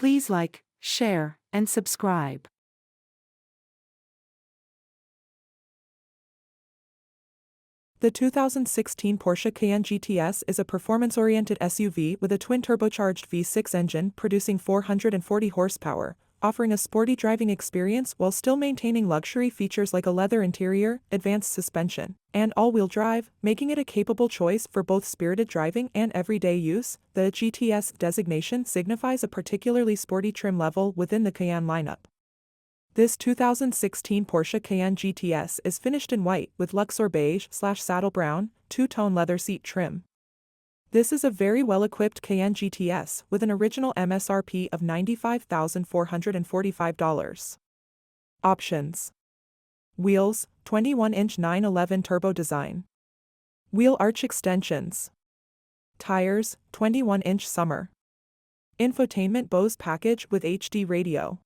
Please like, share, and subscribe. The 2016 Porsche Cayenne GTS is a performance-oriented SUV with a twin-turbocharged V6 engine producing 440 horsepower, offering a sporty driving experience while still maintaining luxury features like a leather interior, advanced suspension, and all-wheel drive, making it a capable choice for both spirited driving and everyday use. The GTS designation signifies a particularly sporty trim level within the Cayenne lineup. This 2016 Porsche Cayenne GTS is finished in white with Luxor Beige/saddle brown, two-tone leather seat trim. This is a very well-equipped Cayenne GTS with an original MSRP of $95,445. Options: wheels, 21-inch 911 turbo design. Wheel arch extensions. Tires, 21-inch summer. Infotainment Bose package with HD radio.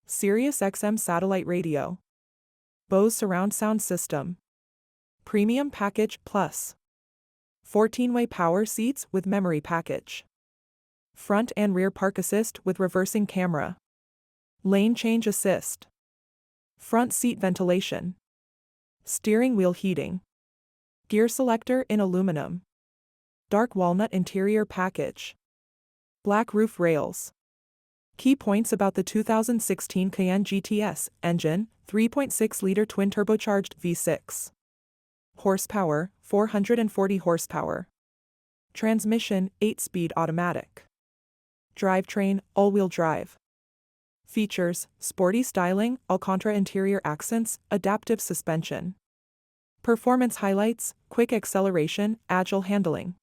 SiriusXM satellite radio. Bose surround sound system. Premium package plus. 14-way power seats with memory package. Front and rear park assist with reversing camera. Lane change assist. Front seat ventilation. Steering wheel heating. Gear selector in aluminum. Dark walnut interior package. Black roof rails. Key points about the 2016 Cayenne GTS: engine, 3.6-liter twin-turbocharged V6. Horsepower, 440 horsepower. Transmission, 8-speed automatic. Drivetrain, all-wheel drive. Features: sporty styling, Alcantara interior accents, adaptive suspension. Performance highlights: quick acceleration, agile handling.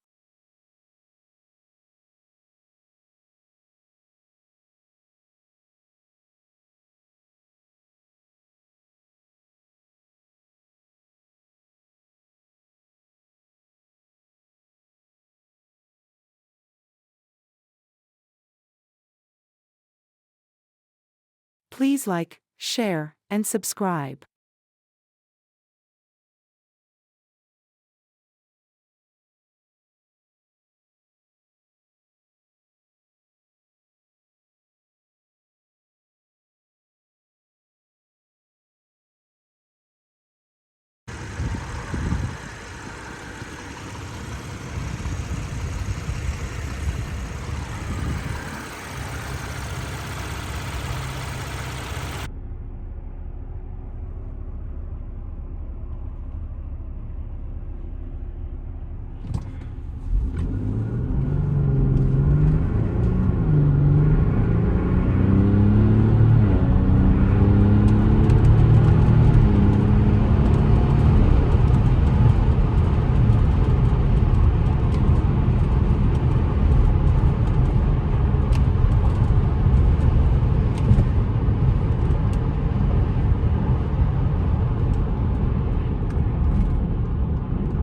Please like, share, and subscribe.